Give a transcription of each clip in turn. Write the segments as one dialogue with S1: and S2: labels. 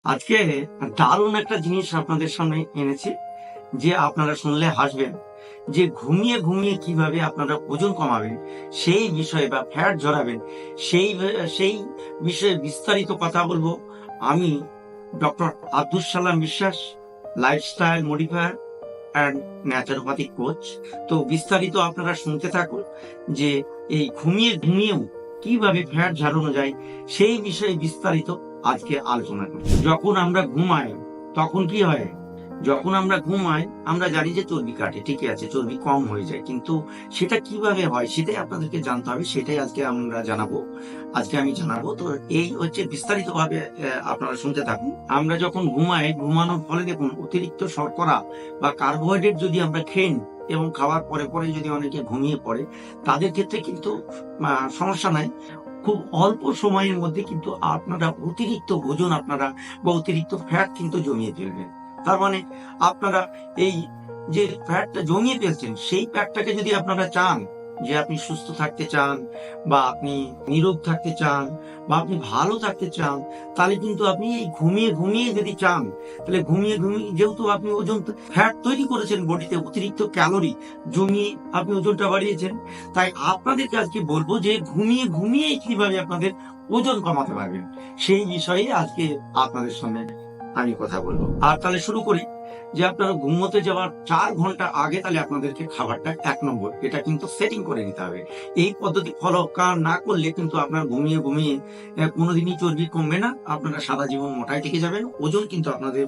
S1: আজকে দারুণ একটা জিনিস আপনাদের সামনে এনেছি, যে আপনারা শুনলে হাসবেন। যে ঘুমিয়ে ঘুমিয়ে কিভাবে আপনারা ওজন কমাবেন সেই বিষয়ে বা ফ্যাট ঝরাবেন সেই সেই বিষয়ে বিস্তারিত কথা বলবো আমি, ডক্টর আব্দুল সালাম বিশ্বাস, lifestyle modifier and naturopathic coach. তো বিস্তারিত আপনারা শুনতে থাকুন যে এই ঘুমিয়ে ঘুমিয়েও কিভাবে ফ্যাট ঝরানো যায় সেই বিষয়ে বিস্তারিত আজকে আলোচনা করি। যখন আমরা ঘুমাই তখন কি হয়? যখন আমরা ঘুমাই আমরা জানি যে চর্বি কাটে, ঠিকই আছে, চর্বি কম হয়ে যায়, কিন্তু সেটা কিভাবে হয় সেটাই আপনাদেরকে জানতে হবে, সেটাই আজকে আমরা জানাবো। আজকে আমি জানাবো। তো এই হচ্ছে বিস্তারিত ভাবে আপনারা শুনতে থাকুন। আমরা যখন ঘুমাই, ঘুমানোর ফলে দেখুন অতিরিক্ত শর্করা বা কার্বোহাইড্রেট যদি আমরা খেয়ে নিই এবং খাওয়ার পরে পরে যদি অনেকে ঘুমিয়ে পড়ে, তাদের ক্ষেত্রে কিন্তু সমস্যা নাই। খুব অল্প সময়ের মধ্যে কিন্তু আপনারা অতিরিক্ত ওজন আপনারা বা অতিরিক্ত ফ্যাট কিন্তু জমিয়ে ফেলবেন। তার মানে আপনারা এই যে ফ্যাটটা জমিয়ে ফেলছেন সেই ফ্যাটটাকে যদি আপনারা চান যে আপনি সুস্থ থাকতে চান বা আপনি নিরোগ থাকতে চান বা আপনি ভালো থাকতে চান, তাহলে কিন্তু আপনি এই ঘুমিয়ে ঘুমিয়ে যদি চান, তাহলে ঘুমিয়ে ঘুমিয়ে যেহেতু আপনি ওজন ফ্যাট তৈরি করেছেন বডিতে, অতিরিক্ত ক্যালোরি জমিয়ে আপনি ওজনটা বাড়িয়েছেন, তাই আপনাদেরকে আজকে বলবো যে ঘুমিয়ে ঘুমিয়ে কিভাবে আপনাদের ওজন কমাতে পারবেন সেই বিষয়ে আজকে আপনাদের সামনে আমি কথা বলবো। আর তাহলে শুরু করি যে আপনারা ঘুমোতে যাওয়ার 4 ঘন্টা আগে তাহলে আপনাদেরকে খাবারটা 1 নম্বর এটা কিন্তু সেটিং করে নিতে হবে। এই পদ্ধতি ফলো না করলে কিন্তু আপনার ঘুমিয়ে ঘুমিয়ে কোনোদিনই চর্বি কমবে না, আপনারা সারা জীবন মোটাই থেকে যাবেন, ওজন কিন্তু আপনাদের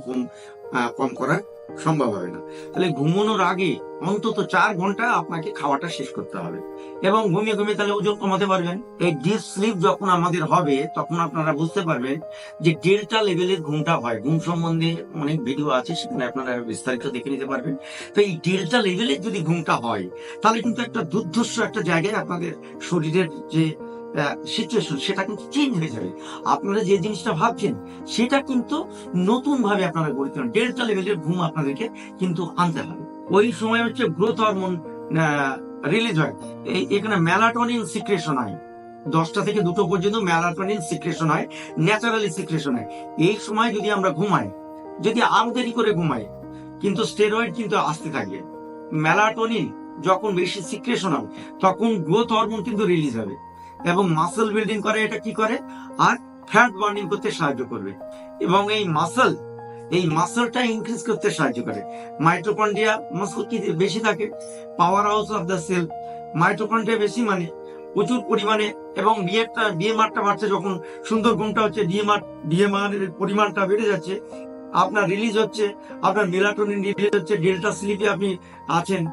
S1: কম করা সম্ভব হবে না। তাহলে ঘুমানোর আগে অন্তত 4 ঘন্টা আপনাকে খাওয়াটা শেষ করতে হবে এবং ঘুমিয়ে ঘুমিয়ে তাহলে ওজন কমাতে পারবেন। এই ডিপ স্লিপ যখন আমাদের হবে তখন আপনারা বুঝতে পারবেন যে ডেল্টা লেভেলের ঘুমটা হয়। ঘুম সম্বন্ধে অনেক ভিডিও আছে, সেখানে আপনারা বিস্তারিত দেখে নিতে পারবেন। তো এই ডেল্টা লেভেলের যদি ঘুমটা হয় তাহলে কিন্তু একটা দুর্ধর্ষ একটা জায়গায় আপনাদের শরীরের যে সিচুয়েশন সেটা কিন্তু চেঞ্জ হয়ে যাবে। আপনারা যে জিনিসটা ভাবছেন সেটা কিন্তু নতুন ভাবে আপনারা গড়ে তোলেন। ডেল্টা লেভেলের ঘুম আপনাদেরকে কিন্তু আনতে হবে। ওই সময় হচ্ছে গ্রোথ হরমোন রিলিজ হয়, এখানে মেলাটোনিন সিক্রেশন হয়। 10টা থেকে 2টো পর্যন্ত মেলাটোনিন সিক্রেশন হয়, ন্যাচারালি সিক্রেশন হয়। এই সময় যদি আমরা ঘুমাই, যদি আরো দেরি করে ঘুমাই, কিন্তু স্টেরয়েড কিন্তু আসতে থাকে। মেলাটোনিন যখন বেশি সিক্রেশন হবে তখন গ্রোথ হরমোন কিন্তু রিলিজ হবে এবং মাসল বিল্ডিং করে। এটা কি করে? আর ফ্যাট বার্নিং করতে সাহায্য করবে এবং এই মাসলটা ইনক্রিজ করতে সাহায্য করে। মাইটোকন্ড্রিয়া মাসল কি বেশি থাকে, power house of the cell. Mitochondria বেশি মানে প্রচুর পরিমাণে, এবং ডিএমআরটা বাড়ছে, যখন সুন্দর ঘুমটা হচ্ছে ডিএমআর এর পরিমাণটা বেড়ে যাচ্ছে, আপনার রিলিজ হচ্ছে, আপনার মেলাটোনিন রিলিজ হচ্ছে, ডেল্টা স্লিপে আপনি আছেন।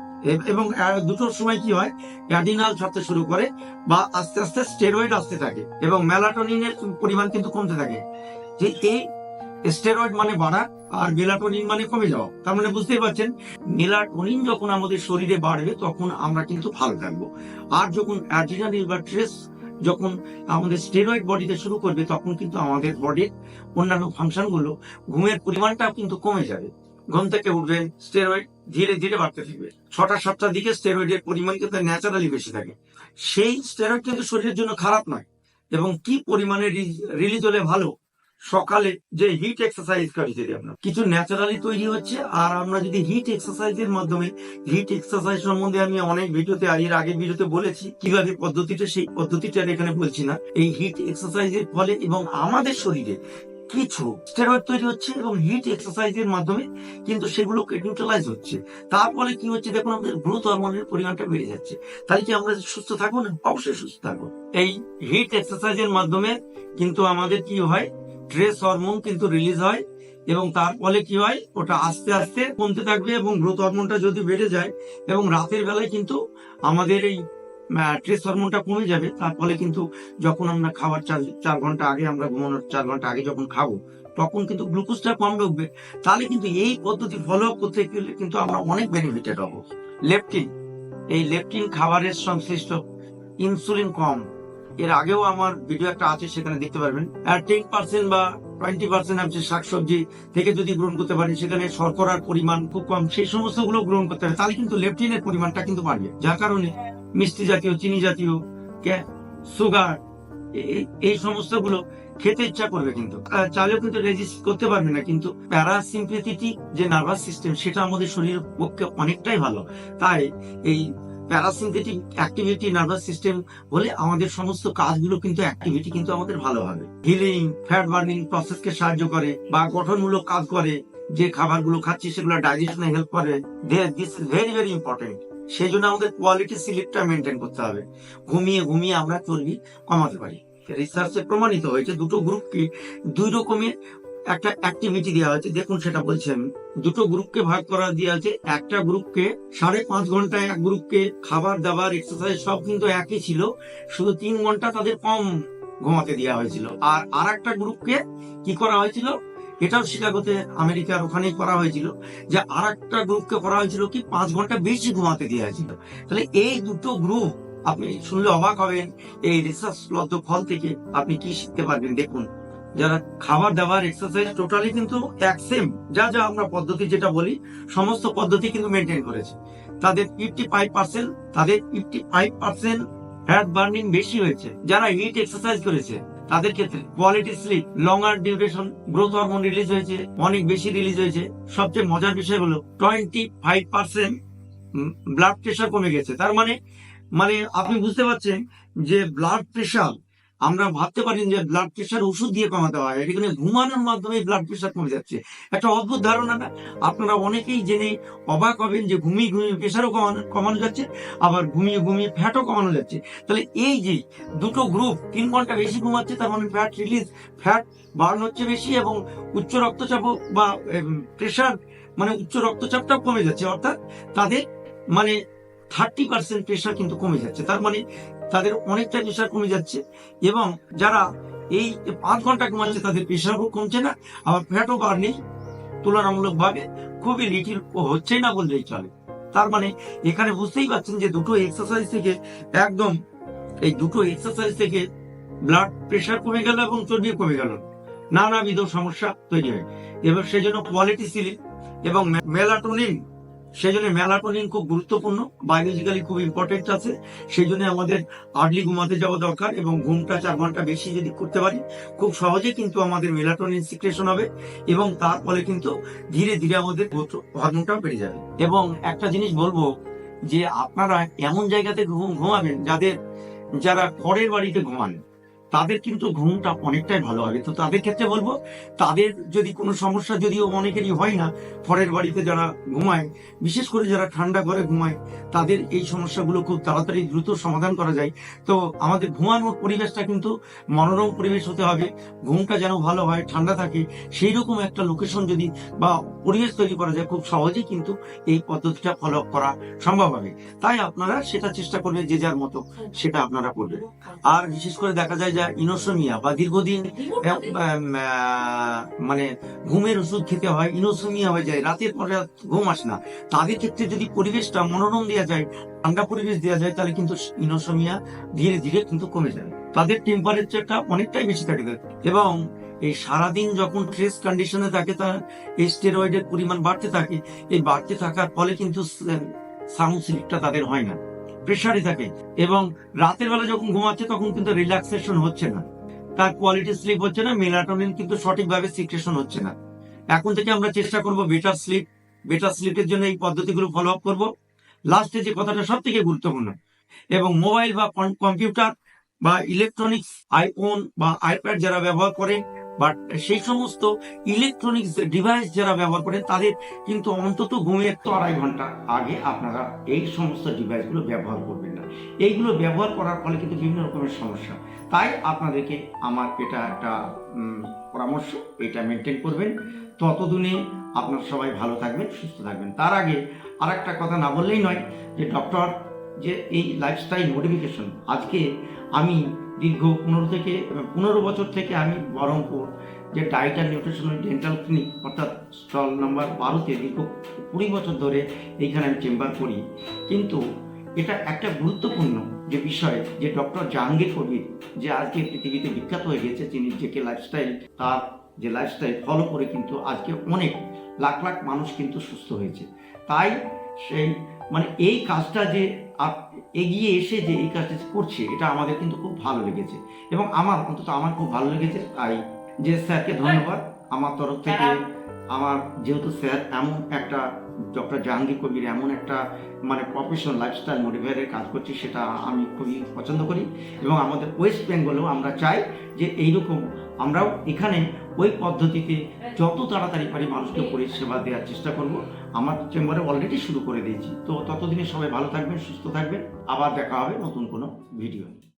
S1: এবং দুটোর সময় কি হয়, অ্যাডিনাল ছাড়তে শুরু করে বা আস্তে আস্তে স্টেরয়েড আসতে থাকে এবং মেলাটোনিনের পরিমাণ কিন্তু কমতে থাকে। যে এই স্টেরয়েড মানে বাড়া আর মেলাটোনিন মানে কমে যাওয়া, তার মানে বুঝতেই পারছেন মেলাটোনিন যখন আমাদের শরীরে বাড়বে তখন আমরা কিন্তু ভালো থাকবো। আর যখন অ্যাড্রিনালিন বা স্ট্রেস যখন আমাদের স্টেরয়েড বডিতে শুরু করবে তখন কিন্তু আমাদের বডির অন্যান্য ফাংশন গুলো, ঘুমের পরিমাণটা কিন্তু কমে যাবে। ঘুম থেকে উঠবে, স্টেরয়েড ধীরে ধীরে বাড়তে থাকবে। 6টা 7টার দিকে স্টেরয়েডের পরিমাণ কিন্তু ন্যাচারালি বেশি থাকে। সেই স্টেরয়েড কিন্তু শরীরের জন্য খারাপ নয়। এবং কি পরিমাণে রিলিজ হলে ভালো? সকালে যে হিট এক্সারসাইজ করি যদি আপনার কিছু ন্যাচারালি তৈরি হচ্ছে, আর আমরা যদি হিট এক্সারসাইজের মাধ্যমে, হিট এক্সারসাইজ সম্বন্ধে আমি অনেক ভিডিওতে এর আগের ভিডিওতে বলেছি কিভাবে পদ্ধতিটা, সেই পদ্ধতিটা এখানে বলছি না। এই হিট এক্সারসাইজের ফলে এবং আমাদের শরীরে কিছু স্টেরয়েড তৈরি হচ্ছে এবং হিট এক্সারসাইজের মাধ্যমে কিন্তু সেগুলোকে নিউট্রালাইজ হচ্ছে। তার ফলে কি হচ্ছে দেখুন, আমাদের গ্রোথ হরমোনের পরিমাণটা বেড়ে যাচ্ছে। তাহলে কি আমরা সুস্থ থাকবো না? অবশ্যই সুস্থ থাকবো। এই হিট এক্সারসাইজের মাধ্যমে কিন্তু আমাদের কি হয়, স্ট্রেস হরমোন কিন্তু রিলিজ হয় এবং তার ফলে কি হয়, ওটা আস্তে আস্তে কমতে থাকবে এবং গ্রোথ হরমোনটা যদি বেড়ে যায় এবং রাতের বেলায় কিন্তু আমাদের এই স্ট্রেস হরমোনটা কমে যাবে। তার ফলে কিন্তু যখন আমরা খাবার 4 ঘন্টা আগে, আমরা ঘুমানোর 4 ঘন্টা আগে যখন খাবো তখন কিন্তু গ্লুকোজটা কম ঢুকবে। তাহলে কিন্তু এই পদ্ধতি ফলো করতে গেলে কিন্তু আমরা অনেক বেনিফিটেড হবো। লেপটিন, এই লেপটিন খাবারের সংশ্লিষ্ট, ইনসুলিন কম, এর আগেও আমার ভিডিও একটা আছে, সেখানে দেখতে পারবেন। আর 10% বা 20% আপনি শাকসবজি থেকে যদি গ্রহণ করতে পারেন, সেখানে শর্করার পরিমাণ খুব কম, সেই সমস্ত গুলো গ্রহণ করতে হবে, তাহলে কিন্তু লেপটিনের পরিমাণটা কিন্তু বাড়বে। যার কারণে মিষ্টি জাতীয়, চিনি জাতীয়, সুগার, এই সমস্তগুলো খেতে ইচ্ছা করবে, কিন্তু চাইলেও কিন্তু রেজিস্ট করতে পারবে না। কিন্তু প্যারাসিম্পেথেটিক যে নার্ভাস সিস্টেম, সেটা আমাদের শরীরের পক্ষে অনেকটাই ভালো। তাই এই প্যারাসিম্পেথেটিক অ্যাক্টিভিটি নার্ভাস সিস্টেম হলে আমাদের সমস্ত কাজগুলো কিন্তু অ্যাক্টিভিটি কিন্তু আমাদের ভালো হবে। হিলিং, ফ্যাট বার্নিং প্রসেসকে সাহায্য করে বা গঠনমূলক কাজ করে। যে খাবারগুলো খাচ্ছি সেগুলো ডাইজেশনে হেল্প করে। This is very very important. সেই জন্য আমাদের কোয়ালিটি স্লিপটা মেনটেন করতে হবে। ঘুমিয়ে ঘুমিয়ে আমরা চর্বি কমাতে পারি। রিসার্চে প্রমাণিত হয়েছে দুটো গ্রুপকে দুই রকমের একটা অ্যাক্টিভিটি দেওয়া হয়েছে। দেখুন সেটা বলছেন, দুটো গ্রুপকে ভাগ করা দেওয়া হয়েছে। একটা গ্রুপকে 5.5 ঘন্টায়, এক গ্রুপকে খাবার দাবার এক্সারসাইজ সব কিন্তু একই ছিল, শুধু 3 ঘন্টা তাদের কম ঘুমাতে দেওয়া হয়েছিল। আর একটা গ্রুপকে কি করা হয়েছিল, এটাও শিকাগোতে আমেরিকার ওখানেই করা হয়েছিল, যে আর একটা গ্রুপকে করা হয়েছিল কি 5 ঘন্টা বেশি ঘুমাতে দেওয়া হয়েছিল। তাহলে এই দুটো গ্রুপ আপনি শুনলে অবাক হবেন। এই রিসার্চ লব্ধ ফল থেকে আপনি কি শিখতে পারবেন দেখুন। যারা খাবার দাবার এক্সারসাইজ টোটালি কিন্তু এক সেম, যা যা আমরা পদ্ধতি যেটা বলি সমস্ত পদ্ধতি কিন্তু মেনটেন করেছে। তাদের 55% ফ্যাট বার্নিং বেশি হয়েছে। যারা হিট এক্সারসাইজ করেছে তাদের ক্ষেত্রে কোয়ালিটি স্লিপ, লঙ্গার ডিউরেশন, গ্রোথ হরমোন রিলিজ হয়েছে, অনেক বেশি রিলিজ হয়েছে। সবচেয়ে মজার বিষয় হলো 25% ব্লাড প্রেশার কমে গেছে। তার মানে আপনি বুঝতে পারছেন যে ব্লাড প্রেশার, আমরা ভাবতে পারি যে ব্লাড প্রেশার ওষুধ দিয়ে কমাতে হয়, এখানে ঘুমানোর মাধ্যমে ব্লাড প্রেশার কমে যাচ্ছে। একটা অদ্ভুত ধারণা না? আপনারা অনেকেই জেনে অবাক হবেন যে ঘুমিয়ে ঘুমিয়ে প্রেশারও কমানো যাচ্ছে, আবার ঘুমিয়ে ঘুমিয়ে ফ্যাটও কমানো যাচ্ছে। তাহলে এই যে দুটো গ্রুপ 3 ঘন্টা বেশি ঘুমাচ্ছে, তার মানে ফ্যাট বার্ন হচ্ছে বেশি, এবং উচ্চ রক্তচাপ বা প্রেশার উচ্চ রক্তচাপটাও কমে যাচ্ছে। অর্থাৎ তাদের 30% প্রেশার কিন্তু কমে যাচ্ছে। তার মানে তাদের অনেকটা প্রেশার কমে যাচ্ছে। এবং যারা এই 5 ঘন্টা ঘুমাচ্ছে তাদের প্রেশারও কমছে না, আবার ফ্যাটও বাড়নি তুলনামূলক ভাবে খুবই লিটিল হচ্ছে না বললেই চলে। তার মানে এখানে বুঝতেই পারছেন যে দুটো এক্সারসাইজ থেকে ব্লাড প্রেশার কমে গেল এবং চর্বি কমে গেল, নানাবিধ সমস্যা তৈরি হয়। এবার সেই জন্য কোয়ালিটি স্লিপ এবং মেলাটোনিন খুব গুরুত্বপূর্ণ, বায়োলজিক্যালি খুব ইম্পর্টেন্ট আছে। সেই জন্য আমাদের আর্লি ঘুমাতে যাওয়া দরকার, এবং ঘুমটা 4 ঘন্টা বেশি যদি করতে পারি খুব সহজে কিন্তু আমাদের মেলাটোনিন সিক্রেশন হবে, এবং তার ফলে কিন্তু ধীরে ধীরে আমাদের হরমোনটাও বেড়ে যাবে। এবং একটা জিনিস বলবো, যে আপনারা এমন জায়গাতে ঘুমাবেন যারা খড়ের বাড়িতে ঘুমান, তাদের কিন্তু ঘুমটা অনেকটাই ভালো হবে। তো তাদের ক্ষেত্রে বলবো, তাদের যদি কোনো সমস্যা, যদিও অনেকেরই হয় না, খড়ের বাড়িতে যারা ঘুমায়, বিশেষ করে যারা ঠান্ডা ঘরে ঘুমায়, তাদের এই সমস্যাগুলো খুব তাড়াতাড়ি দ্রুত সমাধান করা যায়। তো আমাদের ঘুমানোর পরিবেশটা কিন্তু মনোরম পরিবেশ হতে হবে, ঘুমটা যেন ভালো হয়, ঠান্ডা থাকে, সেই রকম একটা লোকেশন যদি বা পরিবেশ তৈরি করা যায়, খুব সহজেই কিন্তু এই পদ্ধতিটা ফলো আপ করা সম্ভব হবে। তাই আপনারা সেটা চেষ্টা করবেন, যে যার মতো সেটা আপনারা করবেন। আর বিশেষ করে দেখা যায় ইনোসোমিয়া বা দীর্ঘদিন ঘুমের ওষুধ খেতে হয়, ইনোসোমিয়া হয়ে যায়, রাতের পরে ঘুম আসে না, তাদের ক্ষেত্রে যদি পরিবেশটা মনোরম দেওয়া যায়, ঠান্ডা পরিবেশ দেওয়া যায়, তাহলে কিন্তু ইনোসোমিয়া ধীরে ধীরে কিন্তু কমে যায়। তাদের টেম্পারেচারটা অনেকটাই বেশি থাকে, এবং এই সারাদিন যখন স্ট্রেস কন্ডিশনে থাকে, তার এই স্টেরয়েডের পরিমাণ বাড়তে থাকে। এই বাড়তে থাকার ফলে কিন্তু সাউন্ড স্লিপটা তাদের হয় না, প্রেসারে থাকে, এবং রাতের বেলা যখন ঘুমাচ্ছে তখন কিন্তু রিল্যাক্সেশন হচ্ছে না, তার কোয়ালিটি স্লিপ হচ্ছে না, মেলাটোনিন কিন্তু সঠিকভাবে সিক্রেশন হচ্ছে না। এখন থেকে আমরা চেষ্টা করব বেটার স্লিপের জন্য এই পদ্ধতিগুলো ফলো আপ করবো। লাস্টে যে কথাটা সব থেকে গুরুত্বপূর্ণ, এবং মোবাইল বা কম্পিউটার বা ইলেকট্রনিক্স, আইফোন বা আইপ্যাড যারা ব্যবহার করেন, বাট সেই সমস্ত ইলেকট্রনিক্স ডিভাইস যারা ব্যবহার করেন, তাদের কিন্তু অন্তত ঘুমের 2.5 ঘন্টা আগে আপনারা এই সমস্ত ডিভাইসগুলো ব্যবহার করবেন না। এইগুলো ব্যবহার করার ফলে কিন্তু বিভিন্ন রকমের সমস্যা। তাই আপনাদেরকে আমার এটা একটা পরামর্শ, এটা মেনটেন করবেন। ততদিনে আপনারা সবাই ভালো থাকবেন, সুস্থ থাকবেন। তার আগে আর একটা কথা না বললেই নয়, যে ডক্টর যে এই লাইফস্টাইল মডিফিকেশন, আজকে আমি দীর্ঘ 15 বছর থেকে আমি বহরমপুর যে diet and nutritional dental clinic, অর্থাৎ স্টল নাম্বার 12-তে দীর্ঘ 20 বছর ধরে এইখানে আমি চেম্বার করি। কিন্তু এটা একটা গুরুত্বপূর্ণ যে বিষয়, যে ডক্টর জাহাঙ্গীর কবির, যে আজকে পৃথিবীতে বিখ্যাত হয়ে গেছে, তিনি যে লাইফস্টাইল, তার যে লাইফস্টাইল ফলো করে কিন্তু আজকে অনেক লাখ লাখ মানুষ কিন্তু সুস্থ হয়েছে। তাই সেই এই কাজটা যে এগিয়ে এসে যে এই কাজটা করছে, এটা আমাদের কিন্তু খুব ভালো লেগেছে এবং আমার অন্তত আমার খুব ভালো লেগেছে। তাই যে স্যারকে ধন্যবাদ আমার তরফ থেকে। আমার যেহেতু স্যার এমন একটা, ডক্টর জাহাঙ্গীর কবির এমন একটা মানে প্রফেশনাল লাইফস্টাইল মডিফায়ারের কাজ করছি, সেটা আমি খুবই পছন্দ করি এবং আমাদের ওয়েস্ট বেঙ্গলেও আমরা চাই যে এইরকম আমরাও এখানে ওই পদ্ধতিতে যত তাড়াতাড়ি পারি মানুষকে পরিষেবা দেওয়ার চেষ্টা করব। আমার চেম্বারে অলরেডি শুরু করে দিয়েছি। তো ততদিনে সবাই ভালো থাকবেন, সুস্থ থাকবেন। আবার দেখা হবে নতুন কোনো ভিডিও নিয়ে।